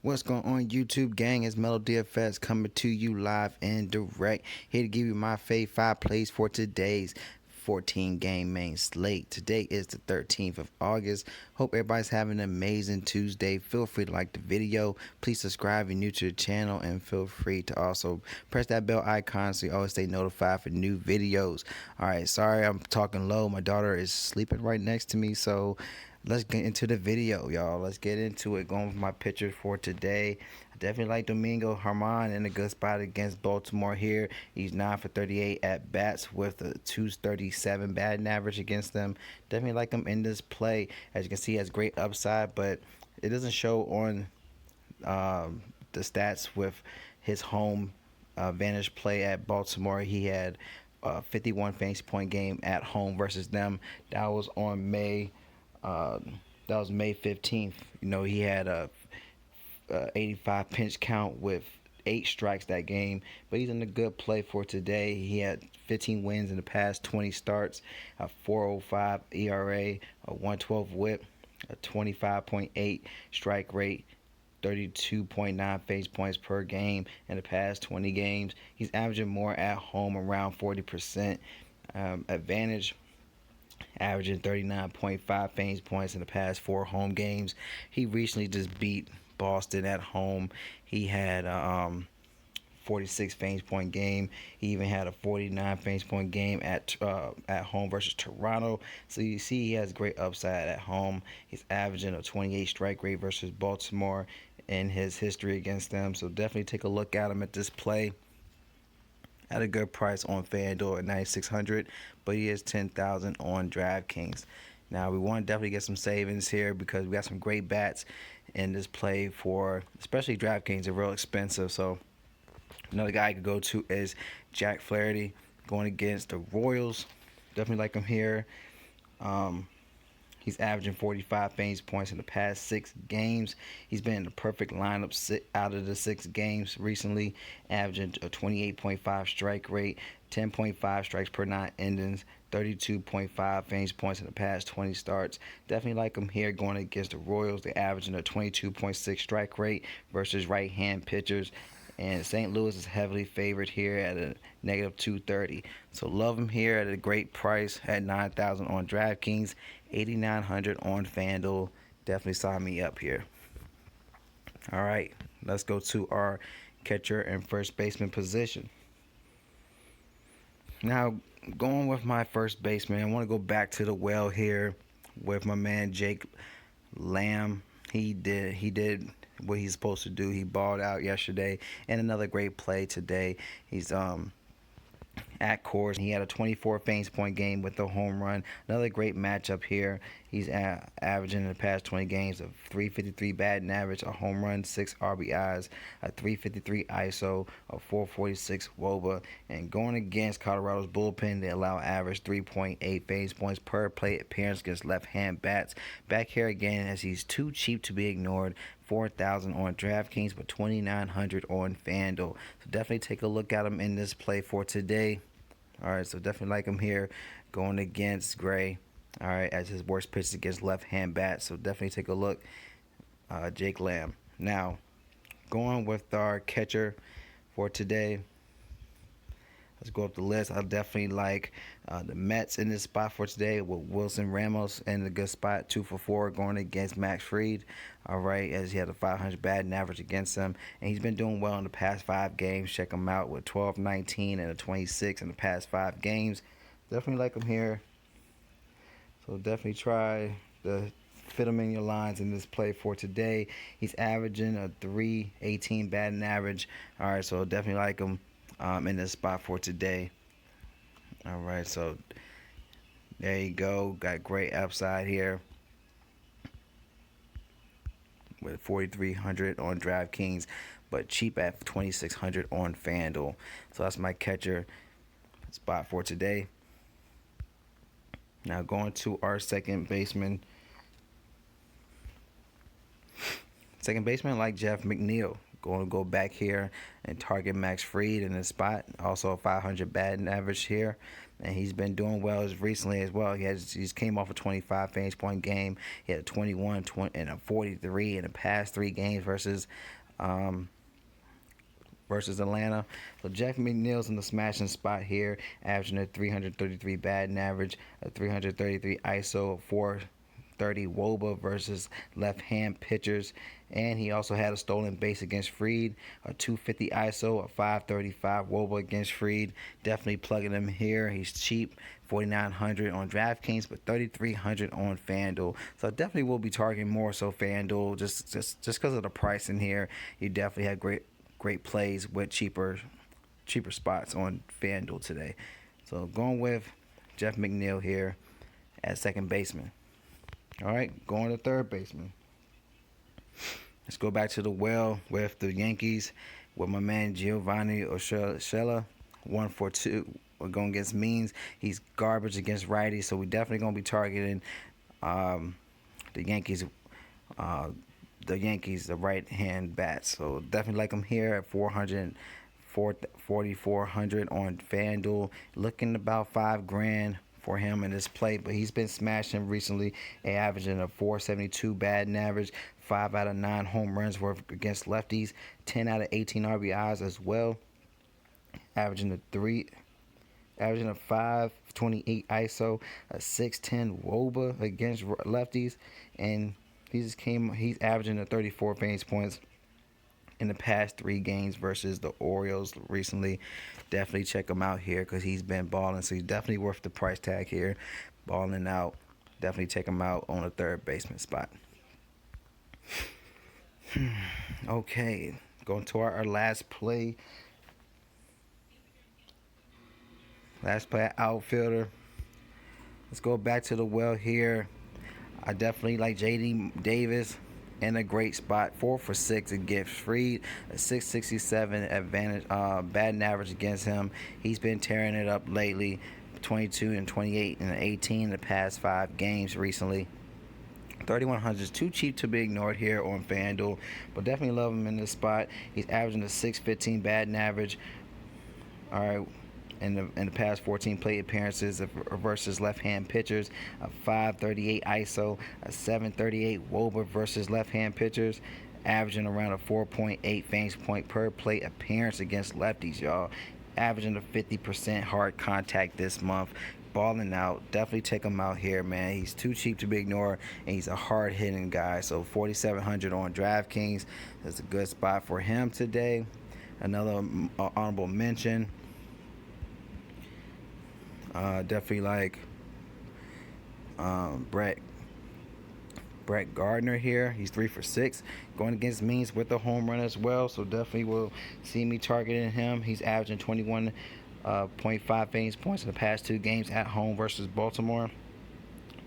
What's going on, YouTube gang? It's MLB DFS coming to you live and direct. Here to give you my fave 5 plays for today's 14 game main slate. Today is the 13th of August. Hope everybody's having an amazing Tuesday. Feel free to like the video. Please subscribe if you're new to the channel, and feel free to also press that bell icon so you always stay notified for new videos. Alright, sorry I'm talking low. My daughter is sleeping right next to me, so let's get into the video, y'all. Let's get into it. Going with my pitchers for today. I definitely like Domingo Germán in a good spot against Baltimore here. He's 9 for 38 at bats with a 237 batting average against them. Definitely like him in this play. As you can see, he has great upside, but it doesn't show on the stats with his home vantage play at Baltimore. He had 51 fantasy point game at home versus them. That was on uh, May 15th. You know, he had a 85 pinch count with 8 strikes that game, but he's in a good play for today. He had 15 wins in the past 20 starts, a 4.05 ERA, a 112 WHIP, a 25.8 strike rate, 32.9 fantasy points per game in the past 20 games. He's averaging more at home, around 40% advantage, averaging 39.5 fantasy points in the past 4 home games. He recently just beat Boston at home. He had 46 fantasy point game. He even had a 49 fantasy point game at home versus Toronto. So you see he has great upside at home. He's averaging a 28 strike rate versus Baltimore in his history against them. So definitely take a look at him at this play at a good price on FanDuel at 9,600, but he is 10,000 on DraftKings. Now we want to definitely get some savings here because we got some great bats in this play for especially DraftKings. They're real expensive. So another guy I could go to is Jack Flaherty going against the Royals. Definitely like him here. He's averaging 45 fantasy points in the past 6 games. He's been in the perfect lineup out of the 6 games recently, averaging a 28.5 strike rate, 10.5 strikes per 9 innings, 32.5 fantasy points in the past 20 starts. Definitely like him here going against the Royals. They're averaging a 22.6 strike rate versus right-hand pitchers. And St. Louis is heavily favored here at a negative 230. So love him here at a great price at 9,000 on DraftKings, 8,900 on FanDuel. Definitely sign me up here. All right, let's go to our catcher and first baseman position. Now, going with my first baseman, I want to go back to the well here with my man Jake Lamb. He did what he's supposed to do. He balled out yesterday, and another great play today. He's at Coors. He had a 24 fantasy point game with the home run. Another great matchup here. He's averaging in the past 20 games of 353 batting average, a home run, 6 RBIs, a 353 ISO, a 446 WOBA. And going against Colorado's bullpen, they allow average 3.8 fantasy points per plate appearance against left-hand bats. Back here again, as he's too cheap to be ignored. 4,000 on DraftKings, but 2,900 on FanDuel. So definitely take a look at him in this play for today. All right, so definitely like him here going against Gray. All right, as his worst pitch against left-hand bats. So definitely take a look, Jake Lamb. Now, going with our catcher for today. Let's go up the list. I definitely like the Mets in this spot for today with Wilson Ramos in a good spot, 2 for 4 going against Max Fried. All right, as he had a 500 batting average against them, and he's been doing well in the past 5 games. Check him out with 12, 19, and a 26 in the past 5 games. Definitely like him here. So definitely try to fit him in your lines in this play for today. He's averaging a 318 batting average. All right, so definitely like him in this spot for today. All right, so there you go. Got great upside here with 4,300 on DraftKings, but cheap at 2,600 on FanDuel. So that's my catcher spot for today. Now going to our second baseman. Second baseman, like Jeff McNeil. Going to go back here and target Max Fried in this spot. Also a 500 batting average here. and he's been doing well as recently as well. He's came off a 25 fantasy point game. He had a 21, 20, and a 43 in the past 3 games versus Atlanta. So Jeff McNeil's in the smashing spot here, averaging a 333 batting average, a 333 ISO, a 430 WOBA versus left-hand pitchers. And he also had a stolen base against Fried, a 250 ISO, a 535 WOBA against Fried. Definitely plugging him here. He's cheap, 4,900 on DraftKings, but 3,300 on FanDuel. So definitely will be targeting more so FanDuel just because of the price in here. You definitely have great plays with cheaper spots on FanDuel today. So going with Jeff McNeil here at second baseman. All right, going to third baseman. Let's go back to the well with the Yankees with my man Giovanni Urshela, 1-for-2. We're going against Means. He's garbage against righties, so we're definitely going to be targeting the Yankees, the right-hand bats. So definitely like him here at 4,400 on FanDuel. Looking about $5,000 for him in this play, but he's been smashing recently, averaging a 472 batting average, 5 out of 9 home runs were against lefties, 10 out of 18 RBIs as well, averaging a 528 ISO, a 610 WOBA against lefties, and he's averaging a 34 fantasy points in the past 3 games versus the Orioles recently. Definitely check him out here because he's been balling, so he's definitely worth the price tag here. Balling out. Definitely check him out on the third baseman spot. Okay, going to our last play. Outfielder. Let's go back to the well here. I definitely like J.D. Davis in a great spot, 4-for-6 against Fried, a 667 advantage batting average against him. He's been tearing it up lately, 22 and 28 and 18 in the past 5 games recently. 3,100 is too cheap to be ignored here on FanDuel, but definitely love him in this spot. He's averaging a 615 batting average. All right. In the past 14 plate appearances versus left-hand pitchers, a 538 ISO, a 738 WOBA versus left-hand pitchers, averaging around a 4.8 fantasy point per plate appearance against lefties, y'all. Averaging a 50% hard contact this month. Balling out. Definitely take him out here, man. He's too cheap to be ignored, and he's a hard-hitting guy. So 4,700 on DraftKings. That's a good spot for him today. Another honorable mention. Definitely like Brett Gardner here. He's 3-for-6 going against Means with a home run as well, so definitely will see me targeting him. He's averaging 21.5 fantasy points in the past 2 games at home versus Baltimore.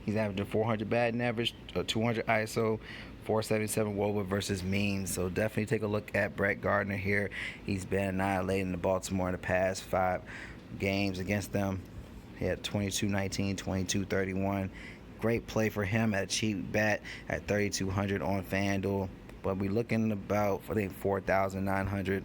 He's averaging 400 batting average, 200 ISO, 477 WOBA versus Means. So definitely take a look at Brett Gardner here. He's been annihilating the Baltimore in the past 5 games against them. He had 22-19, 22-31. Great play for him at a cheap bet at 3,200 on FanDuel. But we're looking about, I think, 4,600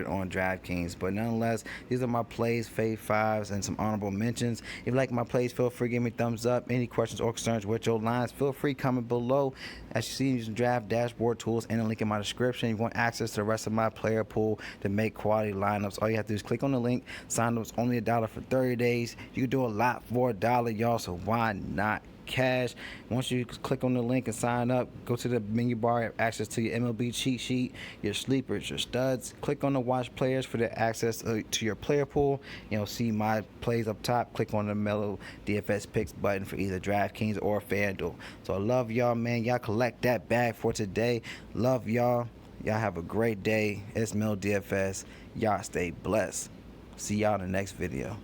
on DraftKings. But nonetheless, these are my plays, fave fives, and some honorable mentions. If you like my plays, feel free to give me a thumbs up. Any questions or concerns with your lines, feel free to comment below. As you see, using draft dashboard tools and a link in my description. If you want access to the rest of my player pool to make quality lineups, all you have to do is click on the link. Sign up is only $1 for 30 days. You can do a lot for $1, y'all, so why not? Cash. Once you click on the link and sign up, go to the menu bar, have access to your MLB cheat sheet, your sleepers, your studs. Click on the watch players for the access to your player pool. See my plays up top. Click on the MLB DFS picks button for either DraftKings or FanDuel. So I love y'all, man. Y'all collect that bag for today. Love y'all. Y'all have a great day. It's MLB DFS. Y'all stay blessed. See y'all in the next video.